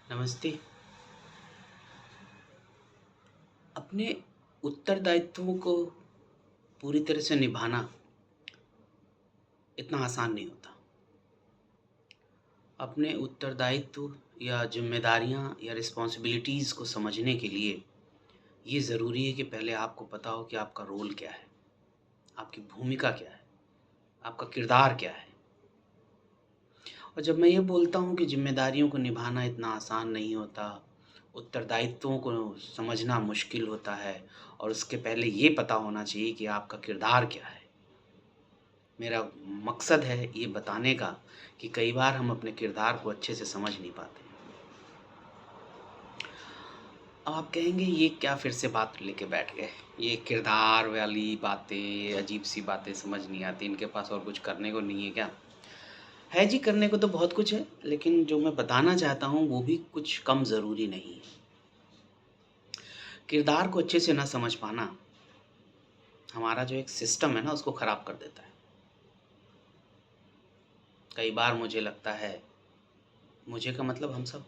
नमस्ते। अपने उत्तरदायित्वों को पूरी तरह से निभाना इतना आसान नहीं होता। अपने उत्तरदायित्व या ज़िम्मेदारियाँ या रिस्पॉन्सिबिलिटीज़ को समझने के लिए ये ज़रूरी है कि पहले आपको पता हो कि आपका रोल क्या है, आपकी भूमिका क्या है, आपका किरदार क्या है। और जब मैं ये बोलता हूँ कि ज़िम्मेदारियों को निभाना इतना आसान नहीं होता, उत्तरदायित्वों को समझना मुश्किल होता है और उसके पहले ये पता होना चाहिए कि आपका किरदार क्या है। मेरा मकसद है ये बताने का कि कई बार हम अपने किरदार को अच्छे से समझ नहीं पाते। अब आप कहेंगे ये क्या फिर से बात लेके बैठ गए, ये किरदार वाली बातें, अजीब सी बातें समझ नहीं आती, इनके पास और कुछ करने को नहीं है क्या? है जी, करने को तो बहुत कुछ है, लेकिन जो मैं बताना चाहता हूँ वो भी कुछ कम ज़रूरी नहीं है। किरदार को अच्छे से ना समझ पाना हमारा जो एक सिस्टम है ना उसको ख़राब कर देता है। कई बार मुझे लगता है, मुझे का मतलब हम सब,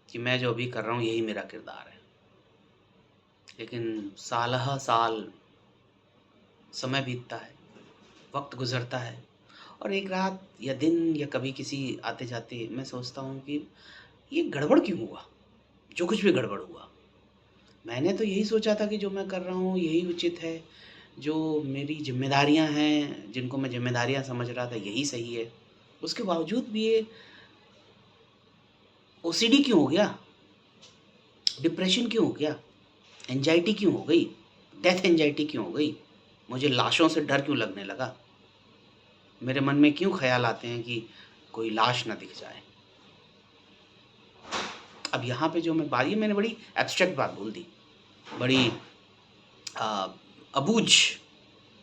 कि मैं जो अभी कर रहा हूँ यही मेरा किरदार है। लेकिन सालह साल समय बीतता है, वक्त गुज़रता है और एक रात या दिन या कभी किसी आते-जाते मैं सोचता हूँ कि ये गड़बड़ क्यों हुआ? जो कुछ भी गड़बड़ हुआ। मैंने तो यही सोचा था कि जो मैं कर रहा हूँ यही उचित है, जो मेरी ज़िम्मेदारियाँ हैं, जिनको मैं ज़िम्मेदारियाँ समझ रहा था यही सही है। उसके बावजूद भी ये ओसीडी क्यों हो गया? डिप्रेशन क्यों हो गया? एंग्ज़ायटी क्यों हो गई? डेथ एंग्ज़ायटी क्यों हो गई? मुझे लाशों से डर क्यों लगने लगा? मेरे मन में क्यों ख़्याल आते हैं कि कोई लाश ना दिख जाए? अब यहाँ पे जो मैं बात, ये मैंने बड़ी एब्स्ट्रैक्ट बात बोल दी, बड़ी अ, अबूझ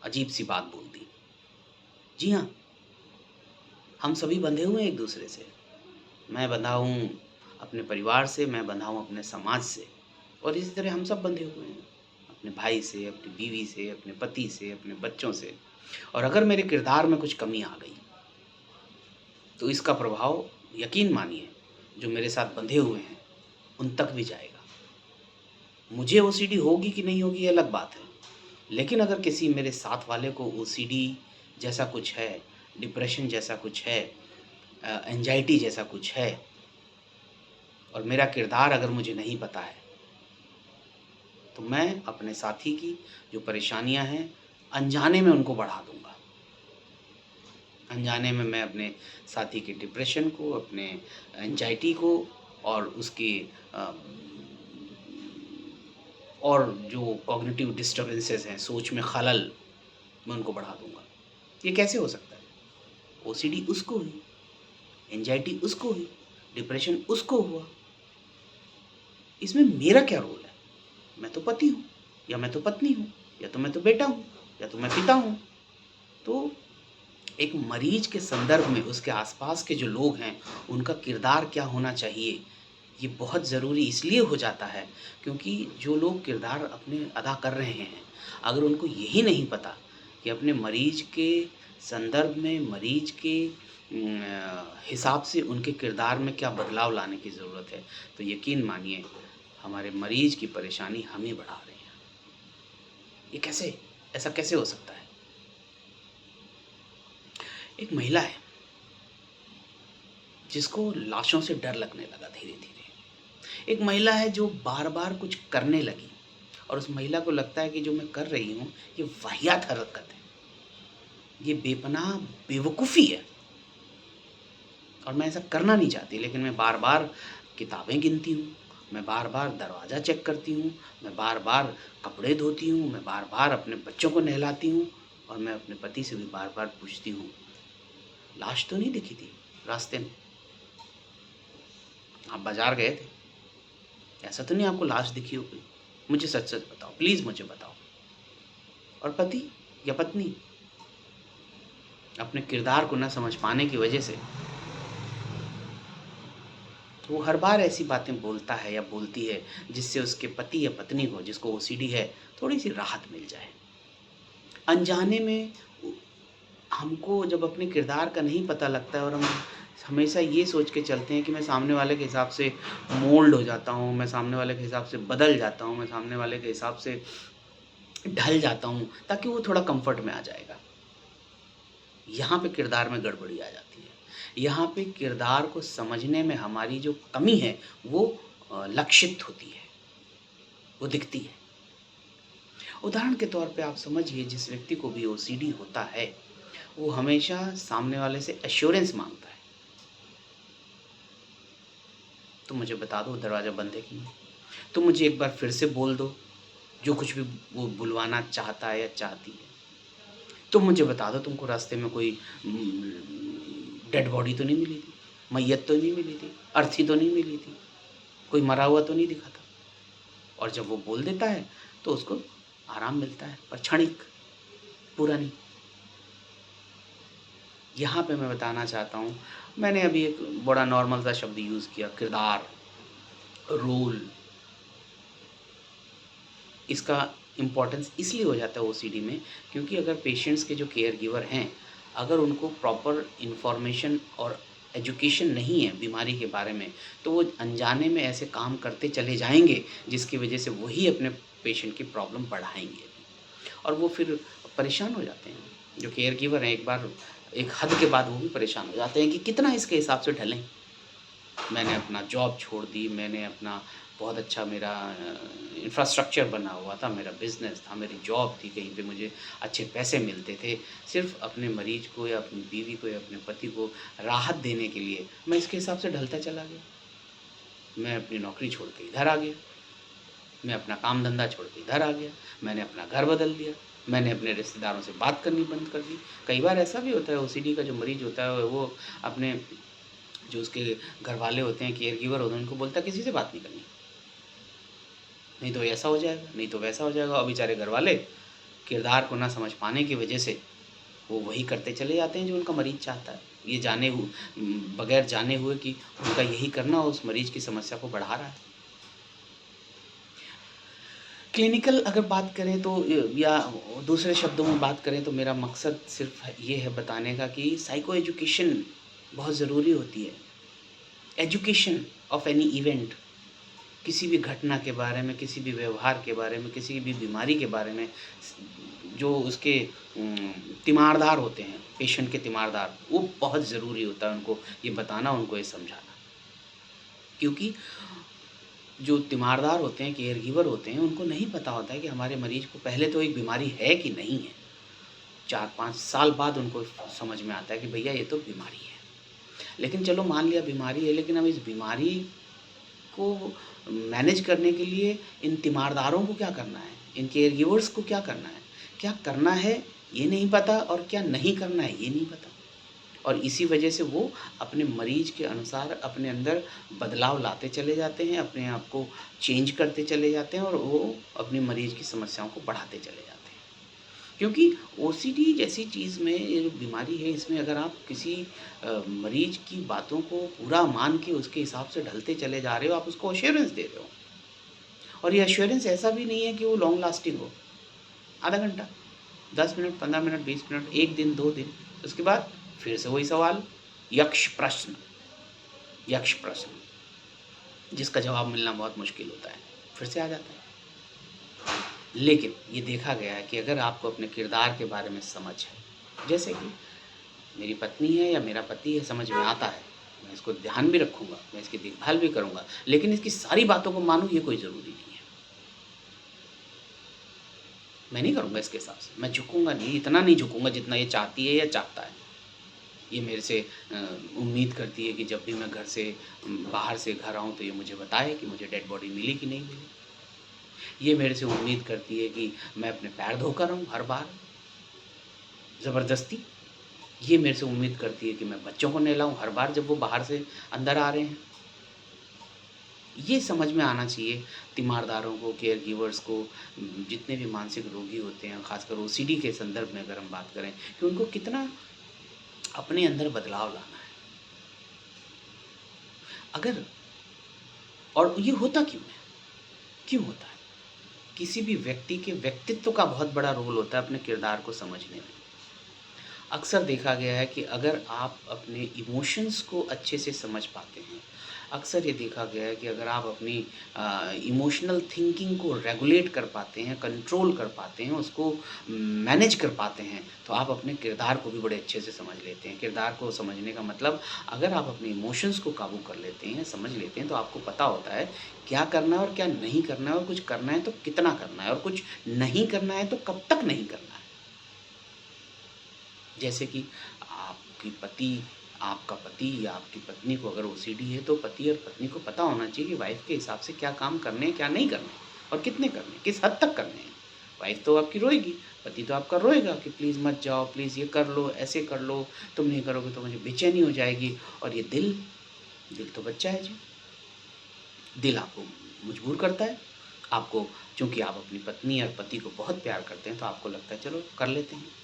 अजीब-सी बात बोल दी। जी हाँ, हम सभी बंधे हुए हैं एक-दूसरे से। मैं बंधा हूँ अपने परिवार से, मैं बंधा हूँ अपने समाज से और इसी तरह हम सब बंधे हुए हैं, अपने भाई से, अपनी बीवी से, अपने पति से, अपने बच्चों से। और अगर मेरे किरदार में कुछ कमी आ गई, तो इसका प्रभाव यकीन मानिए जो मेरे साथ बंधे हुए हैं, उन तक भी जाएगा। मुझे ओसीडी होगी कि नहीं होगी ये अलग बात है, लेकिन अगर किसी मेरे साथ वाले को ओसीडी जैसा कुछ है, डिप्रेशन जैसा कुछ है, एंग्ज़ायटी जैसा कुछ है और मेरा किरदार अगर मुझे नहीं पता है, तो मैं अपने साथी की जो परेशानियाँ हैं, अनजाने में उनको बढ़ा दूँगा। अनजाने में मैं अपने साथी के डिप्रेशन को, अपने एंग्ज़ायटी को और उसकी अ, और जो कॉग्निटिव डिस्टर्बेंसेस हैं, सोच में खलल, मैं उनको बढ़ा दूँगा। ये कैसे हो सकता है? ओसीडी उसको हुई, एंग्ज़ायटी उसको हुई, डिप्रेशन उसको हुआ। इसमें मेरा क्या रोल है? मैं तो पति हूँ या मैं तो पत्नी हूँ या तो मैं तो बेटा हूँ या तो मैं पिता हूँ। तो एक मरीज़ के संदर्भ में उसके आस-पास के जो लोग हैं, उनका किरदार क्या होना चाहिए, ये बहुत ज़रूरी इसलिए हो जाता है क्योंकि जो लोग किरदार अपने अदा कर रहे हैं, अगर उनको यही नहीं पता कि अपने मरीज़ के संदर्भ में, मरीज़ के हिसाब से उनके किरदार में क्या बदलाव लाने की ज़रूरत है, तो यकीन मानिए हमारे मरीज़ की परेशानी हम ही बढ़ा रहे हैं। ये कैसे? ऐसा कैसे हो सकता है? एक महिला है जिसको लाशों से डर लगने लगा धीरे-धीरे। एक महिला है जो बार-बार कुछ करने लगी और उस महिला को लगता है कि जो मैं कर रही हूँ, ये वाहियात हरकत है। ये बेपनाह बेवकूफ़ी है और मैं ऐसा करना नहीं चाहती, लेकिन मैं बार-बार किताबें गिनती हूँ, मैं बार-बार दरवाज़ा चेक करती हूँ, मैं बार-बार कपड़े धोती हूँ, मैं बार-बार अपने बच्चों को नहलाती हूँ और मैं अपने पति से भी बार-बार पूछती हूँ, लाश तो नहीं दिखी थी रास्ते में? आप बाज़ार गए थे? ऐसा तो नहीं आपको लाश दिखी हो कोई? मुझे सच-सच बताओ, प्लीज़ मुझे बताओ। और पति या पत्नी अपने किरदार को ना समझ पाने की वजह से वो हर बार ऐसी बातें बोलता है या बोलती है जिससे उसके पति या पत्नी को, जिसको ओसीडी है, थोड़ी-सी राहत मिल जाए। अनजाने में उ हमको जब अपने किरदार का नहीं पता लगता है और हम हमेशा ये सोच के चलते हैं कि मैं सामने वाले के हिसाब से मोल्ड हो जाता हूँ, मैं सामने वाले के हिसाब से बदल जाता हूँ, मैं सामने वाले के हिसाब से ढल जाता हूँ, ताकि वो थोड़ा कम्फ़र्ट में आ जाएगा। यहाँ पे किरदार में गड़बड़ी आ जाती है। यहाँ पे किरदार को समझने में हमारी जो कमी है, वो लक्षित होती है, वो दिखती है। उदाहरण के तौर पे आप समझिए, जिस व्यक्ति को भी ओसीडी होता है, वो हमेशा सामने वाले से एश्योरेंस माँगता है। तुम मुझे बता दो दरवाज़ा बंद है कि नहीं? तुम मुझे एक बार फिर से बोल दो, जो कुछ भी वो बुलवाना चाहता है या चाहती है। तुम मुझे बता दो, तुमको रास्ते में कोई डेड बॉडी तो नहीं मिली थी, मैयत तो नहीं मिली थी, अर्थी तो नहीं मिली थी, कोई मरा हुआ तो नहीं दिखा था। और जब वो बोल देता है तो उसको आराम मिलता है, पर क्षणिक, पूरा नहीं। यहाँ पे मैं बताना चाहता हूँ, मैंने अभी एक बड़ा नॉर्मल सा शब्द यूज़ किया, किरदार, रोल। इसका इम्पोर्टेंस इसलिए हो जाता है ओसीडी में, क्योंकि अगर पेशेंट्स के जो केयर गिवर हैं, अगर उनको प्रॉपर इन्फॉर्मेशन और एजुकेशन नहीं है बीमारी के बारे में, तो वो अनजाने में ऐसे काम करते चले जाएँगे, जिसकी वजह से वही अपने पेशेंट की प्रॉब्लम बढ़ाएँगे और वो फिर परेशान हो जाते हैं। जो केयर गिवर हैं, एक बार एक हद के बाद वो भी परेशान हो जाते हैं कि कितना इसके हिसाब से ढलें। मैंने अपना जॉब छोड़ दी, मैंने अपना बहुत अच्छा मेरा इंफ्रास्ट्रक्चर बना हुआ था, मेरा बिज़नेस था, मेरी जॉब थी, कहीं पे मुझे अच्छे पैसे मिलते थे। सिर्फ़ अपने मरीज़ को या अपनी बीवी को या अपने पति को राहत देने के लिए मैं इसके हिसाब से ढलता चला गया। मैं अपनी नौकरी छोड़ के इधर आ गया, मैं अपना काम-धंधा छोड़ के इधर आ गया, मैंने अपना घर बदल दिया, मैंने अपने रिश्तेदारों से बात करनी बंद कर दी। कई बार ऐसा भी होता है, ओसीडी का जो मरीज़ होता है, वो अपने जो उसके घरवाले होते हैं, केयर गिवर होते हैं, उनको बोलता है किसी से बात नहीं करनी, नहीं तो ऐसा हो जाएगा, नहीं तो वैसा हो जाएगा। और बेचारे घरवाले किरदार को ना समझ पाने की वजह से वो वही करते चले जाते हैं जो उनका मरीज़ चाहता है। ये बगैर जाने हुए कि उनका यही करना उस मरीज़ की समस्या को बढ़ा रहा है। क्लिनिकल अगर बात करें तो या दूसरे शब्दों में बात करें तो मेरा मकसद सिर्फ़ ये है बताने का कि साइको एजुकेशन बहुत ज़रूरी होती है। एजुकेशन ऑफ एनी इवेंट, किसी भी घटना के बारे में, किसी भी व्यवहार के बारे में, किसी भी बीमारी के बारे में, जो उसके तीमारदार होते हैं, पेशेंट के तीमारदार, वो बहुत ज़रूरी होता है उनको ये बताना, उनको ये समझाना। क्योंकि जो तीमारदार होते हैं, केयर गिवर होते हैं, उनको नहीं पता होता है कि हमारे मरीज़ को पहले तो एक बीमारी है कि नहीं है। 4-5 साल बाद उनको समझ में आता है कि भैया ये तो बीमारी है। लेकिन चलो मान लिया बीमारी है, लेकिन अब इस बीमारी को मैनेज करने के लिए इन तीमारदारों को क्या करना है? इन केयर गिवर्स को क्या करना है? क्या करना है ये नहीं पता और क्या नहीं करना है ये नहीं पता। और इसी वजह से वो अपने मरीज़ के अनुसार अपने अंदर बदलाव लाते चले जाते हैं, अपने आप को चेंज करते चले जाते हैं और वो अपने मरीज़ की समस्याओं को बढ़ाते चले जाते हैं। क्योंकि ओसीडी जैसी चीज़ में, ये जो बीमारी है, इसमें अगर आप किसी मरीज़ की बातों को पूरा मान के उसके हिसाब से ढलते चले जा रहे हो, आप उसको एश्योरेंस दे रहे हो। और ये एश्योरेंस ऐसा भी नहीं है कि वो लॉन्ग लास्टिंग हो। आधा घंटा, 10 मिनट, 15 मिनट, 20 मिनट, 1 दिन, 2 दिन, उसके बाद फिर से वही सवाल, यक्ष प्रश्न, यक्ष प्रश्न, जिसका जवाब मिलना बहुत मुश्किल होता है, फिर से आ जाता है। लेकिन ये देखा गया है कि अगर आपको अपने किरदार के बारे में समझ है, जैसे कि मेरी पत्नी है या मेरा पति है, समझ में आता है, मैं इसको ध्यान भी रखूँगा, मैं इसकी देखभाल भी करूँगा, लेकिन इसकी सारी बातों को मानूँ ये कोई ज़रूरी नहीं है। मैं नहीं करूँगा इसके हिसाब से, मैं झुकूँगा नहीं, इतना नहीं झुकूँगा जितना ये चाहती है या चाहता है। ये मेरे से उम्मीद करती है कि जब भी मैं घर से बाहर से घर आऊँ तो ये मुझे बताए कि मुझे डेड बॉडी मिली कि नहीं मिली। ये मेरे से उम्मीद करती है कि मैं अपने पैर धोकर आऊँ हर बार, ज़बरदस्ती। ये मेरे से उम्मीद करती है कि मैं बच्चों को नहलाऊँ हर बार जब वो बाहर से अंदर आ रहे हैं। ये समझ में आना चाहिए तीमारदारों को, केयर गिवर्स को, जितने भी मानसिक रोगी होते हैं, ख़ासकर ओसीडी के संदर्भ में अगर हम बात करें, कि उनको कितना अपने अंदर बदलाव लाना है। अगर और ये होता क्यों है? क्यों होता है? किसी भी व्यक्ति के व्यक्तित्व का बहुत बड़ा रोल होता है अपने किरदार को समझने में। अक्सर देखा गया है कि अगर आप अपने इमोशंस को अच्छे से समझ पाते हैं, अक्सर ये देखा गया है कि अगर आप अपनी इमोशनल थिंकिंग को रेगुलेट कर पाते हैं, कंट्रोल कर पाते हैं, उसको मैनेज कर पाते हैं, तो आप अपने किरदार को भी बड़े अच्छे से समझ लेते हैं। किरदार को समझने का मतलब, अगर आप अपने इमोशंस को काबू कर लेते हैं, समझ लेते हैं, तो आपको पता होता है क्या करना है और क्या नहीं करना है, और कुछ करना है तो कितना करना है, और कुछ नहीं करना है तो कब तक नहीं करना है। जैसे कि आपका पति या आपकी पत्नी को अगर ओसीडी है, तो पति और पत्नी को पता होना चाहिए कि वाइफ़ के हिसाब से क्या काम करने हैं, क्या नहीं करने हैं, और कितने करने हैं, किस हद तक करने हैं। वाइफ़ तो आपकी रोएगी, पति तो आपका रोएगा कि प्लीज़ मत जाओ, प्लीज़ ये कर लो, ऐसे कर लो, तुम नहीं करोगे तो मुझे बेचैनी हो जाएगी। और ये दिल, दिल तो बच्चा है जी। दिल आपको मजबूर करता है। आपको, चूँकि आप अपनी पत्नी और पति को बहुत प्यार करते हैं, तो आपको लगता है चलो कर लेते हैं।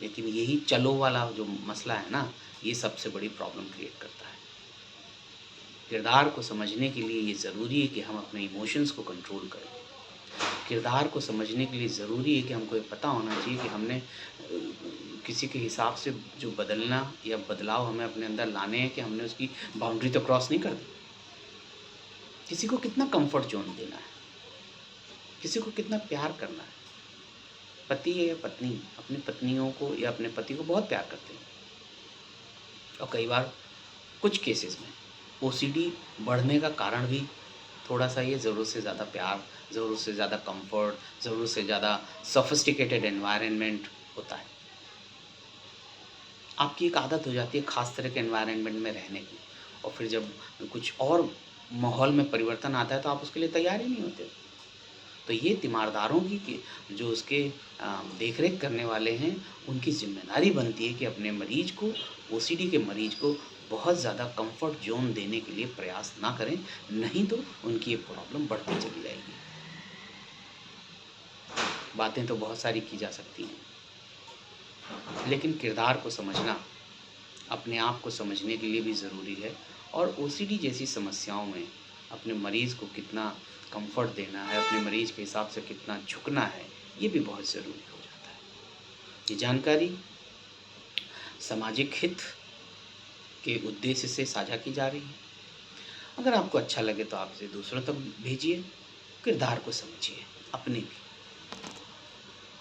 लेकिन यही चलो वाला जो मसला है ना, ये सबसे बड़ी प्रॉब्लम क्रिएट करता है। किरदार को समझने के लिए ये ज़रूरी है कि हम अपने इमोशंस को कंट्रोल करें। किरदार को समझने के लिए ज़रूरी है कि हमको ये पता होना चाहिए कि हमने किसी के हिसाब से जो बदलना या बदलाव हमें अपने अंदर लाने हैं, कि हमने उसकी बाउंड्री तो क्रॉस नहीं कर दी। किसी को कितना कम्फर्ट ज़ोन देना है, किसी को कितना प्यार करना है। पति है या पत्नी, अपनी पत्नियों को या अपने पति को बहुत प्यार करते हैं, और कई बार कुछ केसेस में ओसीडी बढ़ने का कारण भी थोड़ा-सा ये ज़रूरत से ज़्यादा प्यार, ज़रूरत से ज़्यादा कम्फ़र्ट, ज़रूरत से ज़्यादा सोफ़िस्टिकेटेड एनवायरनमेंट होता है। आपकी एक आदत हो जाती है ख़ास तरह के एनवायरनमेंट में रहने की, और फिर जब कुछ और माहौल में परिवर्तन आता है, तो आप उसके लिए तैयार ही नहीं होते। तो ये तीमारदारों की कि जो उसके देख-रेख करने वाले हैं, उनकी ज़िम्मेदारी बनती है कि अपने मरीज़ को, ओसीडी के मरीज़ को बहुत ज़्यादा कम्फ़र्ट ज़ोन देने के लिए प्रयास ना करें, नहीं तो उनकी ये प्रॉब्लम बढ़ती चली जाएगी। बातें तो बहुत सारी की जा सकती हैं, लेकिन किरदार को समझना, अपने आप को समझने के लिए भी ज़रूरी है, और ओसीडी जैसी समस्याओं में अपने मरीज़ को कितना कम्फ़र्ट देना है, अपने मरीज़ के हिसाब से कितना झुकना है, ये भी बहुत ज़रूरी हो जाता है। ये जानकारी सामाजिक हित के उद्देश्य से साझा की जा रही है। अगर आपको अच्छा लगे तो आप इसे दूसरों तक भेजिए। किरदार को समझिए, अपने भी।